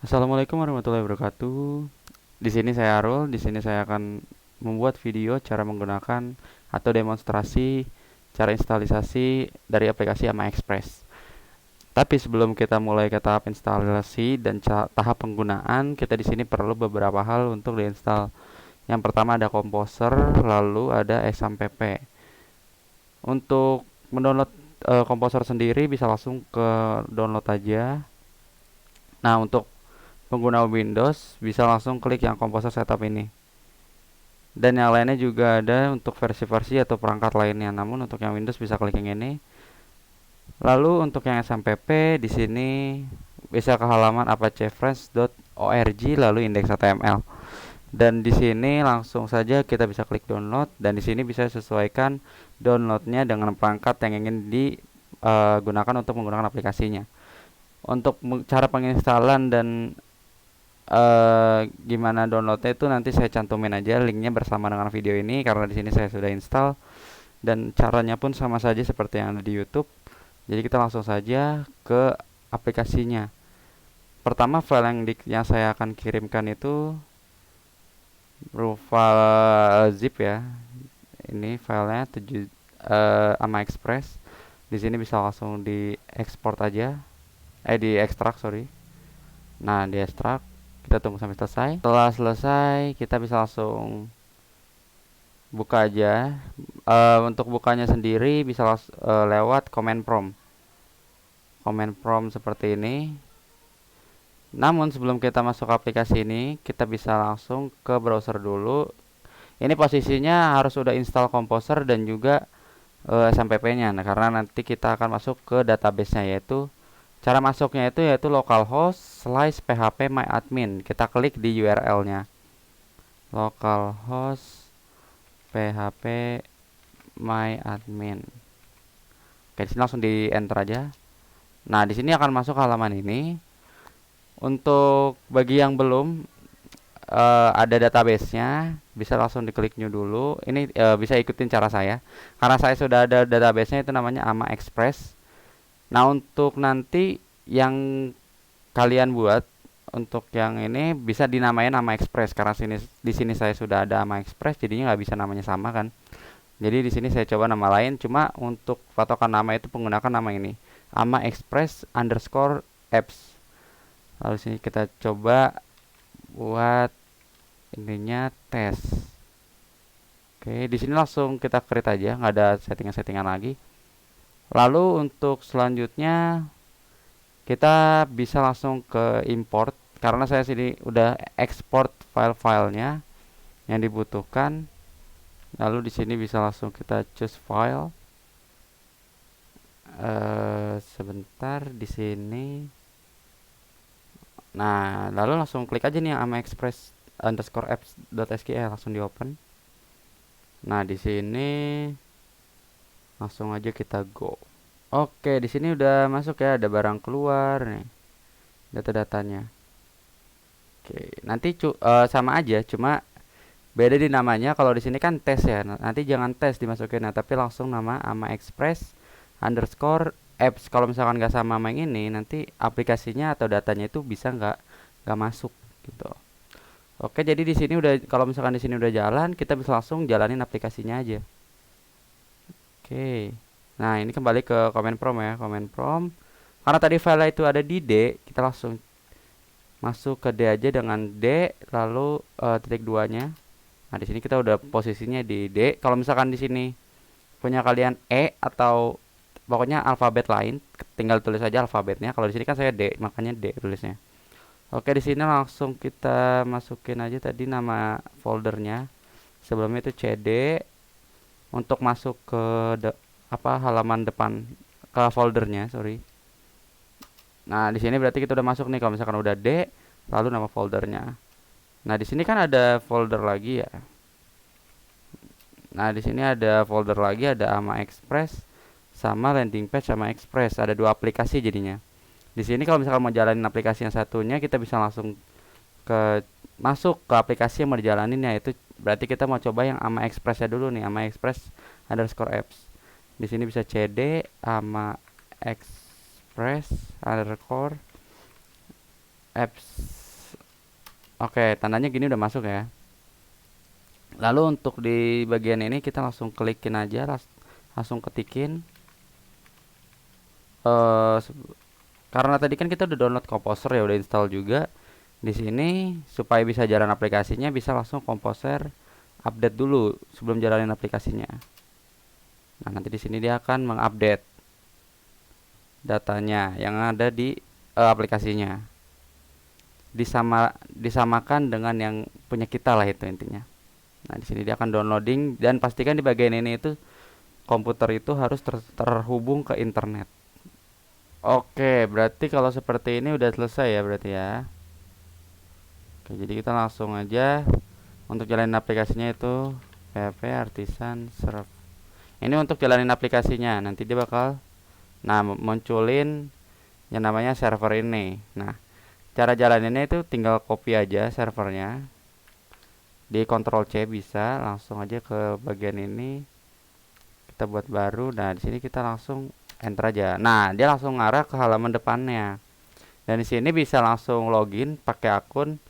Assalamualaikum warahmatullahi wabarakatuh. Di sini saya Arul. Di sini saya akan membuat video cara menggunakan atau demonstrasi cara instalisasi dari aplikasi Ama Express. Tapi sebelum kita mulai ke tahap instalasi dan tahap penggunaan, kita di sini perlu beberapa hal untuk diinstal. Yang pertama ada Composer, lalu ada XAMPP. Untuk mendownload Composer sendiri bisa langsung ke download aja. Nah, untuk pengguna Windows bisa langsung klik yang Composer Setup ini. Dan yang lainnya juga ada untuk versi-versi atau perangkat lainnya. Namun untuk yang Windows bisa klik yang ini. Lalu untuk yang SMPP di sini bisa ke halaman apacefriends.org lalu index.html. Dan di sini langsung saja kita bisa klik download dan di sini bisa sesuaikan downloadnya dengan perangkat yang ingin digunakan untuk menggunakan aplikasinya. Untuk cara penginstalan dan gimana downloadnya itu nanti saya cantumin aja linknya bersama dengan video ini karena di sini saya sudah install dan caranya pun sama saja seperti yang ada di YouTube. Jadi kita langsung saja ke aplikasinya. Pertama file yang saya akan kirimkan itu berupa zip ya. Ini filenya Ama Express. Di sini bisa langsung diekspor aja. Diekstrak sorry. Nah diekstrak. Kita tunggu sampai selesai. Setelah selesai, kita bisa langsung buka aja. Untuk bukanya sendiri bisa lewat command prompt. Command prompt seperti ini. Namun sebelum kita masuk ke aplikasi ini, kita bisa langsung ke browser dulu. Ini posisinya harus sudah install Composer dan juga SMPP-nya. Nah, karena nanti kita akan masuk ke database-nya yaitu cara masuknya yaitu localhost/php-myadmin. Kita klik di URL-nya. Localhost php-myadmin. Oke, di sini langsung di enter aja. Nah, di sini akan masuk halaman ini. Untuk bagi yang belum ada database-nya, bisa langsung diklik new dulu. Ini bisa ikutin cara saya. Karena saya sudah ada database-nya itu namanya Ama Express. Nah, untuk nanti yang kalian buat untuk yang ini bisa dinamain Ama Express karena di sini saya sudah ada Ama Express jadinya nggak bisa namanya sama kan. Jadi di sini saya coba nama lain, cuma untuk patokan nama itu menggunakan nama ini, Ama Express underscore apps. Lalu sini kita coba buat ininya tes. Oke, di sini langsung kita create aja, nggak ada settingan-settingan lagi. Lalu untuk selanjutnya kita bisa langsung ke import karena saya sini udah export file-filenya yang dibutuhkan. Lalu di sini bisa langsung kita choose file. Sebentar di sini. Nah, lalu langsung klik aja nih ama express underscore apps.sql langsung di open. Nah, di sini langsung aja kita go. Oke, di sini udah masuk ya, ada barang keluar nih. Data-datanya. Oke, nanti sama aja, cuma beda di namanya. Kalau di sini kan tes ya. Nanti jangan tes dimasukin, nah, tapi langsung nama ama express underscore apps. Kalau misalkan nggak sama sama yang ini, nanti aplikasinya atau datanya itu bisa nggak masuk gitu. Oke, jadi di sini udah kalau misalkan di sini udah jalan, kita bisa langsung jalanin aplikasinya aja. Oke. Nah, ini kembali ke command prompt ya, command prompt. Karena tadi file itu ada di D, kita langsung masuk ke D aja dengan D, lalu titik duanya. Nah, di sini kita udah posisinya di D. Kalau misalkan di sini punya kalian E atau pokoknya alfabet lain, tinggal tulis aja alfabetnya. Kalau di sini kan saya D, makanya D tulisnya. Oke, di sini langsung kita masukin aja tadi nama foldernya. Sebelumnya itu CD untuk masuk ke halaman depan ke foldernya, sorry. Nah, di sini berarti kita udah masuk nih kalau misalkan udah D, lalu nama foldernya. Nah, di sini kan ada folder lagi ya. Nah, di sini ada folder lagi, ada Ama Express sama landing page sama Express. Ada dua aplikasi jadinya. Di sini kalau misalkan mau jalanin aplikasi yang satunya, kita bisa langsung masuk ke aplikasi yang mau dijalanin yaitu berarti kita mau coba yang Ama Express ya dulu nih, Ama Express underscore apps. Di sini bisa cd Ama Express underscore apps. Oke, tandanya gini udah masuk ya. Lalu untuk di bagian ini kita langsung klikin aja, langsung ketikin. Karena tadi kan kita udah download Composer ya, udah install juga. Di sini supaya bisa jalan aplikasinya bisa langsung Composer update dulu sebelum jalanin aplikasinya. Nah, nanti di sini dia akan mengupdate datanya yang ada di aplikasinya. Disamakan dengan yang punya kita lah itu intinya. Nah, di sini dia akan downloading dan pastikan di bagian ini itu komputer itu harus terhubung ke internet. Oke, berarti kalau seperti ini udah selesai ya berarti ya. Oke, jadi kita langsung aja untuk jalanin aplikasinya itu PHP Artisan Serve. Ini untuk jalanin aplikasinya, nanti dia bakal munculin yang namanya server ini. Nah, cara jalaninnya itu tinggal copy aja servernya. Di Ctrl C bisa, langsung aja ke bagian ini. Kita buat baru. Nah, di sini kita langsung enter aja. Nah, dia langsung ngarah ke halaman depannya. Dan di sini bisa langsung login pakai akun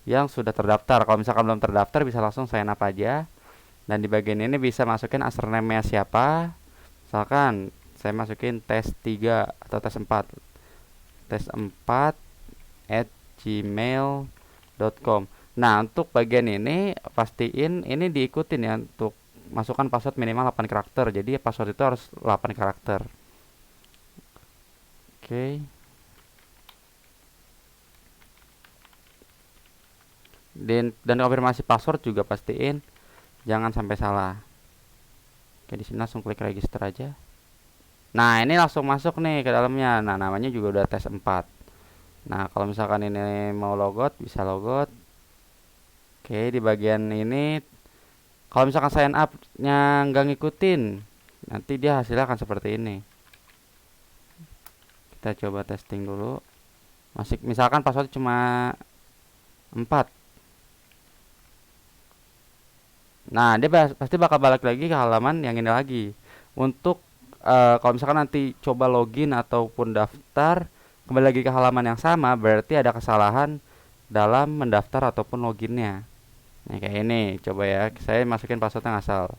yang sudah terdaftar. Kalau misalkan belum terdaftar bisa langsung sign up aja. Dan di bagian ini bisa masukin username-nya siapa. Misalkan saya masukin tes 3 atau tes 4. Tes 4 at gmail.com. Nah, untuk bagian ini pastiin ini diikutin ya, untuk masukkan password minimal 8 karakter. Jadi password itu harus 8 karakter. Oke. Dan konfirmasi password juga pastiin jangan sampai salah. Oke, di sini langsung klik register aja. Nah, ini langsung masuk nih ke dalamnya. Nah, namanya juga udah tes 4. Nah, kalau misalkan ini mau logout bisa logout. Oke, di bagian ini kalau misalkan sign up nya nggak ngikutin, nanti dia hasilnya akan seperti ini. Kita coba testing dulu. Misalkan password cuma 4. Nah, dia pasti bakal balik lagi ke halaman yang ini lagi. Untuk kalau misalkan nanti coba login ataupun daftar, kembali lagi ke halaman yang sama, berarti ada kesalahan dalam mendaftar ataupun loginnya. Nah, kayak ini, coba ya, saya masukin passwordnya ngasal.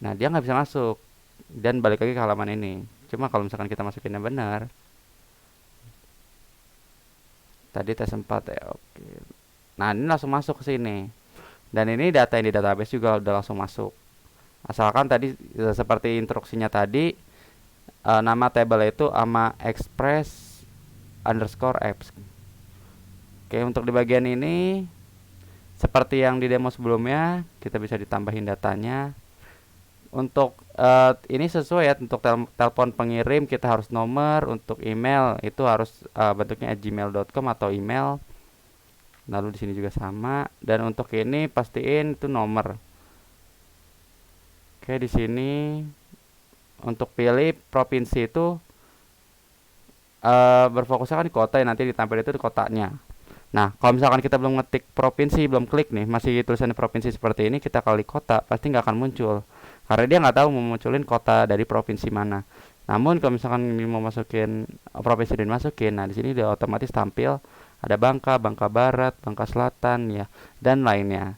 Nah, dia nggak bisa masuk dan balik lagi ke halaman ini. Cuma kalau misalkan kita masukinnya benar, tadi tes 4 ya, oke. Nah, ini langsung masuk ke sini. Dan ini data yang di database juga udah langsung masuk. Asalkan tadi seperti instruksinya tadi, nama table itu ama express underscore apps. Oke, untuk di bagian ini seperti yang di demo sebelumnya, kita bisa ditambahin datanya. Untuk ini sesuai ya, untuk telepon pengirim kita harus nomor, untuk email itu harus bentuknya @gmail.com atau email. Lalu di sini juga sama, dan untuk ini pastiin itu nomor. Oke, di sini untuk pilih provinsi itu berfokusnya kan di kota ya, nanti ditampil itu di kotanya. Nah, kalau misalkan kita belum ngetik provinsi, belum klik nih, masih tulisan provinsi seperti ini, kita klik kota, pasti nggak akan muncul. Karena dia nggak tahu mau munculin kota dari provinsi mana. Namun kalau misalkan mau masukin provinsi dan masukin, nah di sini udah otomatis tampil ada Bangka, Bangka Barat, Bangka Selatan ya, dan lainnya.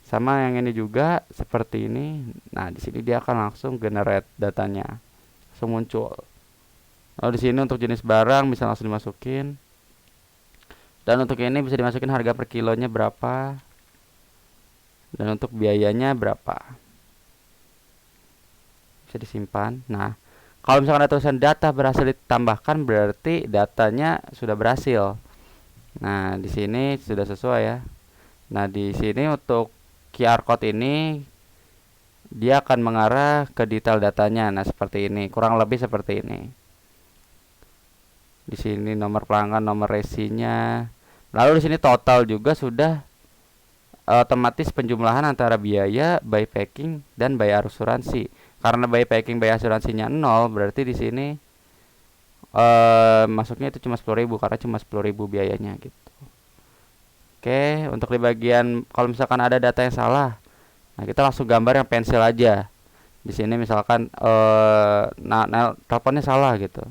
Sama yang ini juga seperti ini. Nah, di sini dia akan langsung generate datanya. Langsung muncul. Lalu di sini untuk jenis barang bisa langsung dimasukin. Dan untuk ini bisa dimasukin harga per kilonya berapa. Dan untuk biayanya berapa. Bisa disimpan. Nah, kalau misalkan ada tulisan data berhasil ditambahkan, berarti datanya sudah berhasil. Nah, di sini sudah sesuai ya. Nah, di sini untuk QR code ini dia akan mengarah ke detail datanya. Nah, seperti ini, kurang lebih seperti ini. Di sini nomor pelanggan, nomor resinya. Lalu di sini total juga sudah otomatis penjumlahan antara biaya, by packing dan by asuransi. Karena by packing, by asuransinya 0, berarti di sini masuknya itu cuma 10.000 karena cuma 10.000 biayanya gitu. Oke, untuk di bagian kalau misalkan ada data yang salah, nah kita langsung gambar yang pensil aja. Di sini misalkan teleponnya salah gitu.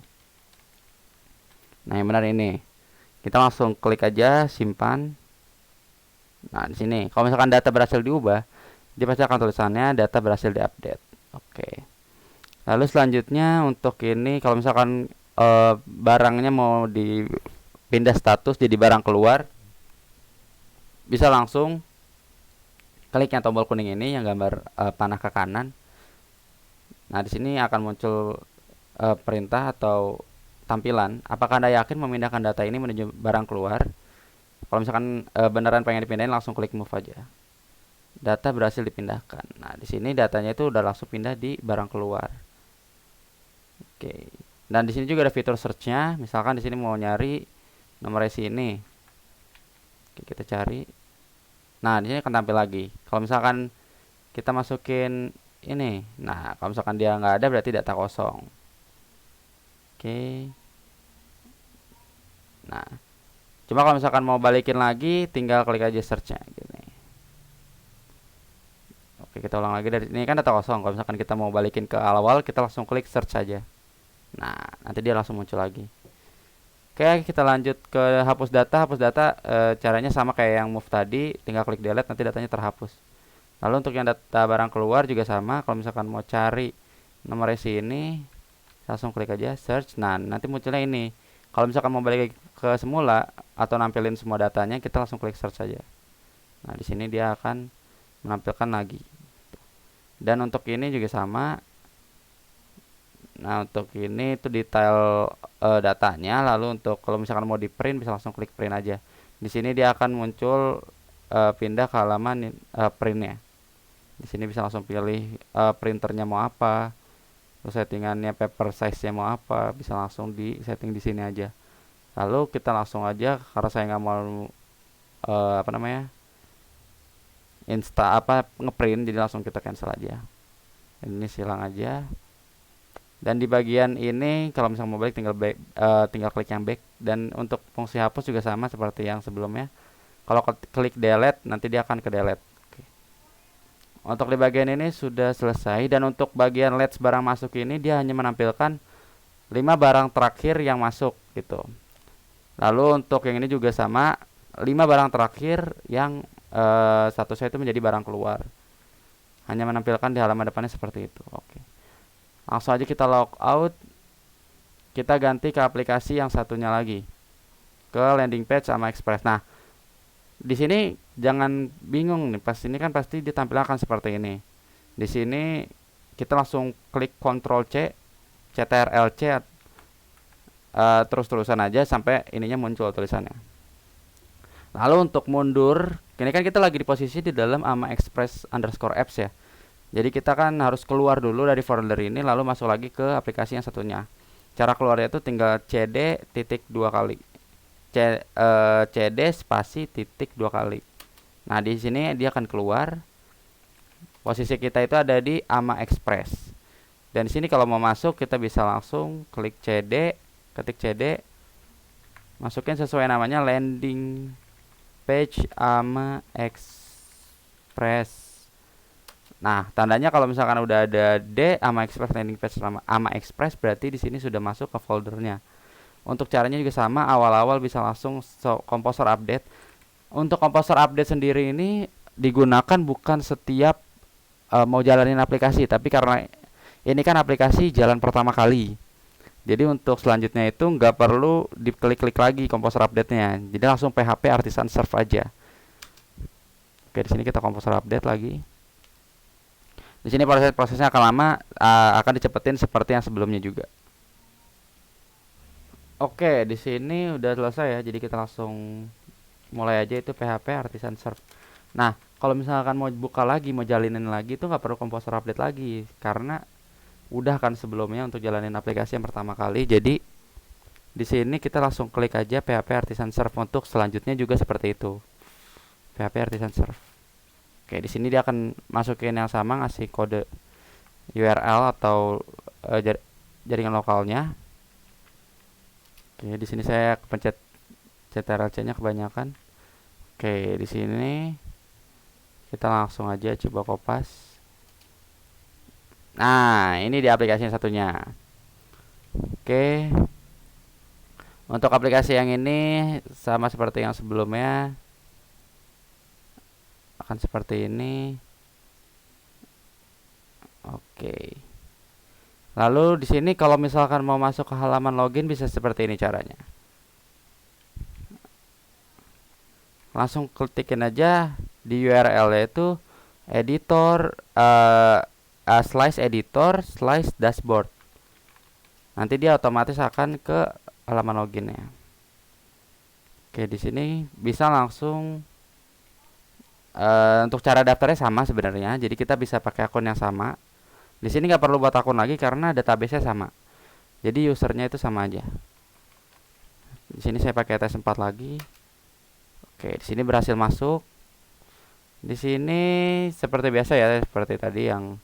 Nah, yang benar ini. Kita langsung klik aja simpan. Nah, di sini kalau misalkan data berhasil diubah, dia pasti akan tulisannya data berhasil diupdate. Oke. Lalu selanjutnya untuk ini kalau misalkan barangnya mau dipindah status jadi barang keluar, bisa langsung klik yang tombol kuning ini yang gambar panah ke kanan. Nah, di sini akan muncul perintah atau tampilan. Apakah Anda yakin memindahkan data ini menuju barang keluar? Kalau misalkan beneran pengen dipindahin, langsung klik move aja. Data berhasil dipindahkan. Nah, di sini datanya itu udah langsung pindah di barang keluar. Oke. Dan di sini juga ada fitur search-nya. Misalkan di sini mau nyari nomor resi ini. Oke, kita cari. Nah, di sini akan tampil lagi. Kalau misalkan kita masukin ini, nah kalau misalkan dia nggak ada berarti data kosong. Oke. Nah, cuma kalau misalkan mau balikin lagi, tinggal klik aja search-nya gini. Oke, kita ulang lagi dari ini kan data kosong. Kalau misalkan kita mau balikin ke awal, kita langsung klik search aja. Nah, nanti dia langsung muncul lagi. Oke, kita lanjut ke hapus data. Hapus data caranya sama kayak yang move tadi, tinggal klik delete, nanti datanya terhapus. Lalu untuk yang data barang keluar juga sama. Kalau misalkan mau cari nomor resi ini, langsung klik aja search. Nah, nanti munculnya ini. Kalau misalkan mau balik ke semula atau nampilin semua datanya, kita langsung klik search aja. Nah, di sini dia akan menampilkan lagi. Dan untuk ini juga sama. Nah, untuk ini itu detail datanya. Lalu untuk kalau misalkan mau di print, bisa langsung klik print aja. Di sini dia akan muncul pindah ke halaman printnya. Di sini bisa langsung pilih printernya mau apa, terus settingannya paper size-nya mau apa, bisa langsung di setting di sini aja. Lalu kita langsung aja, karena saya nggak mau apa namanya ngeprint, jadi langsung kita cancel aja. Ini silang aja. Dan di bagian ini kalau misalnya mau balik tinggal klik yang back. Dan untuk fungsi hapus juga sama seperti yang sebelumnya. Kalau klik delete nanti dia akan ke delete. Untuk di bagian ini sudah selesai. Dan untuk bagian let's barang masuk ini dia hanya menampilkan 5 barang terakhir yang masuk gitu. Lalu untuk yang ini juga sama, 5 barang terakhir yang statusnya itu menjadi barang keluar. Hanya menampilkan di halaman depannya seperti itu. Oke. Langsung aja kita log out. Kita ganti ke aplikasi yang satunya lagi, ke landing page sama Express. Nah, di sini jangan bingung nih, pas ini kan pasti ditampilkan seperti ini. Di sini kita langsung klik Ctrl C, Ctrl C, terus-terusan aja sampai ininya muncul tulisannya. Lalu untuk mundur, ini kan kita lagi di posisi di dalam AMA Express underscore apps ya. Jadi kita kan harus keluar dulu dari folder ini, lalu masuk lagi ke aplikasi yang satunya. Cara keluarnya itu tinggal cd titik 2 kali. CD spasi titik 2 kali. Nah, di sini dia akan keluar. Posisi kita itu ada di AMA Express. Dan di sini kalau mau masuk kita bisa langsung klik CD, ketik CD, masukin sesuai namanya landing page AMA Express. Nah, tandanya kalau misalkan udah ada D AMA Express landing page sama AMA Express berarti di sini sudah masuk ke foldernya. Untuk caranya juga sama, awal-awal bisa langsung komposer update. Untuk komposer update sendiri ini digunakan bukan setiap mau jalanin aplikasi, tapi karena ini kan aplikasi jalan pertama kali. Jadi untuk selanjutnya itu nggak perlu diklik-klik lagi komposer update-nya. Jadi langsung PHP Artisan Serve aja. Oke, di sini kita komposer update lagi. Di sini prosesnya akan lama, akan dicepetin seperti yang sebelumnya juga. Oke, di sini udah selesai ya. Jadi kita langsung mulai aja itu PHP Artisan Serve. Nah, kalau misalkan mau buka lagi, mau jalinin lagi itu nggak perlu komposer update lagi karena udah kan sebelumnya untuk jalanin aplikasi yang pertama kali. Jadi di sini kita langsung klik aja PHP Artisan Serve. Untuk selanjutnya juga seperti itu. PHP Artisan Serve. Oke, di sini dia akan masukin yang sama, ngasih kode URL atau jaringan lokalnya. Oke, di sini saya pencet CTRL-C-nya kebanyakan. Oke, di sini kita langsung aja coba kopas. Nah, ini di aplikasi yang satunya. Oke. Untuk aplikasi yang ini sama seperti yang sebelumnya, akan seperti ini. Oke. Lalu di sini kalau misalkan mau masuk ke halaman login bisa seperti ini caranya. Langsung ketikin aja di URL yaitu editor slice editor slice dashboard. Nanti dia otomatis akan ke halaman loginnya. Oke, di sini bisa langsung untuk cara daftarnya sama sebenarnya. Jadi kita bisa pakai akun yang sama. Di sini nggak perlu buat akun lagi karena database-nya sama. Jadi usernya itu sama aja. Di sini saya pakai tes 4 lagi. Oke, di sini berhasil masuk. Di sini seperti biasa ya, seperti tadi yang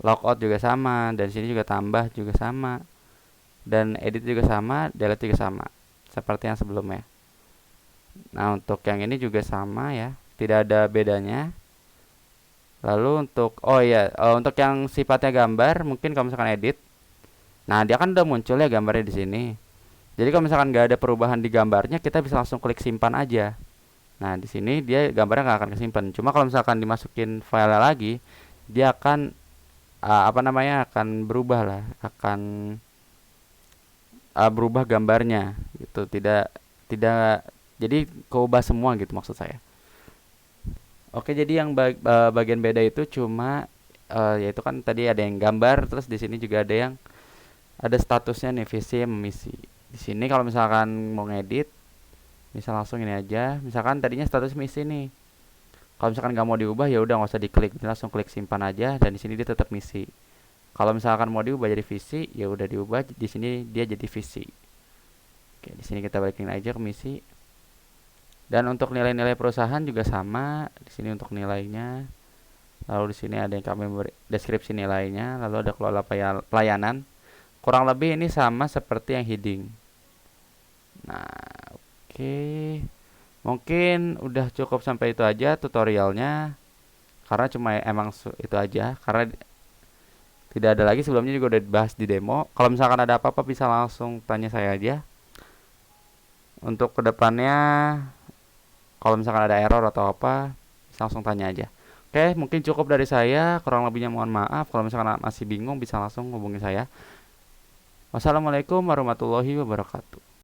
logout juga sama, dan sini juga tambah juga sama, dan edit juga sama, delete juga sama, seperti yang sebelumnya. Nah, untuk yang ini juga sama ya, tidak ada bedanya. Lalu untuk untuk yang sifatnya gambar, mungkin kalau misalkan edit, nah dia kan udah muncul ya gambarnya di sini. Jadi kalau misalkan nggak ada perubahan di gambarnya, kita bisa langsung klik simpan aja. Nah, di sini dia gambarnya nggak akan kesimpan. Cuma kalau misalkan dimasukin file lagi, dia akan akan berubah lah, akan berubah gambarnya gitu. Tidak tidak jadi keubah semua gitu maksud saya. Oke, jadi yang bagian beda itu cuma yaitu kan tadi ada yang gambar, terus di sini juga ada yang ada statusnya nih visi misi. Di sini kalau misalkan mau ngedit bisa langsung ini aja. Misalkan tadinya status misi nih. Kalau misalkan nggak mau diubah ya udah nggak usah diklik, langsung klik simpan aja dan di sini dia tetap misi. Kalau misalkan mau diubah jadi visi, ya udah diubah di sini dia jadi visi. Oke, di sini kita balikin aja ke misi. Dan untuk nilai-nilai perusahaan juga sama. Di sini untuk nilainya. Lalu di sini ada yang kami beri deskripsi nilainya, lalu ada kelola pelayanan. Kurang lebih ini sama seperti yang heading. Nah, oke. Mungkin udah cukup sampai itu aja tutorialnya. Karena cuma emang itu aja. Karena tidak ada lagi, sebelumnya juga udah dibahas di demo. Kalau misalkan ada apa-apa bisa langsung tanya saya aja. Untuk kedepannya, kalau misalkan ada error atau apa, bisa langsung tanya aja. Oke, mungkin cukup dari saya. Kurang lebihnya mohon maaf. Kalau misalkan masih bingung bisa langsung hubungi saya. Wassalamualaikum warahmatullahi wabarakatuh.